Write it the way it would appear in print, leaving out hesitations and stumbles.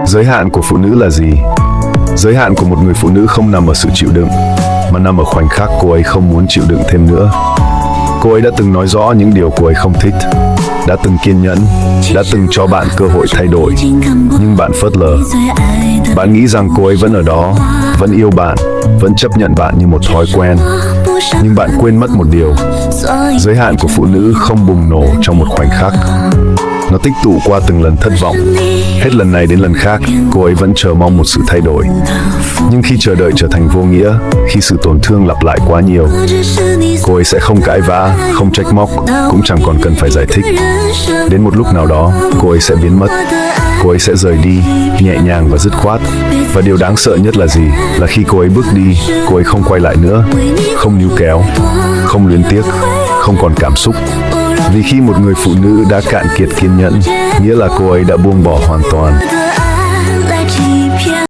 Giới hạn của phụ nữ là gì? Giới hạn của một người phụ nữ không nằm ở sự chịu đựng, mà nằm ở khoảnh khắc cô ấy không muốn chịu đựng thêm nữa. Cô ấy đã từng nói rõ những điều cô ấy không thích, đã từng kiên nhẫn, đã từng cho bạn cơ hội thay đổi, nhưng bạn phớt lờ. Bạn nghĩ rằng cô ấy vẫn ở đó, vẫn yêu bạn, vẫn chấp nhận bạn như một thói quen. Nhưng bạn quên mất một điều, giới hạn của phụ nữ không bùng nổ trong một khoảnh khắc. Nó tích tụ qua từng lần thất vọng. Hết lần này đến lần khác, cô ấy vẫn chờ mong một sự thay đổi. Nhưng khi chờ đợi trở thành vô nghĩa, khi sự tổn thương lặp lại quá nhiều, cô ấy sẽ không cãi vã, không trách móc, cũng chẳng còn cần phải giải thích. Đến một lúc nào đó, cô ấy sẽ biến mất. Cô ấy sẽ rời đi, nhẹ nhàng và dứt khoát. Và điều đáng sợ nhất là gì? Là khi cô ấy bước đi, cô ấy không quay lại nữa, không níu kéo, không luyến tiếc, không còn cảm xúc. Vì khi một người phụ nữ đã cạn kiệt kiên nhẫn, nghĩa là cô ấy đã buông bỏ hoàn toàn.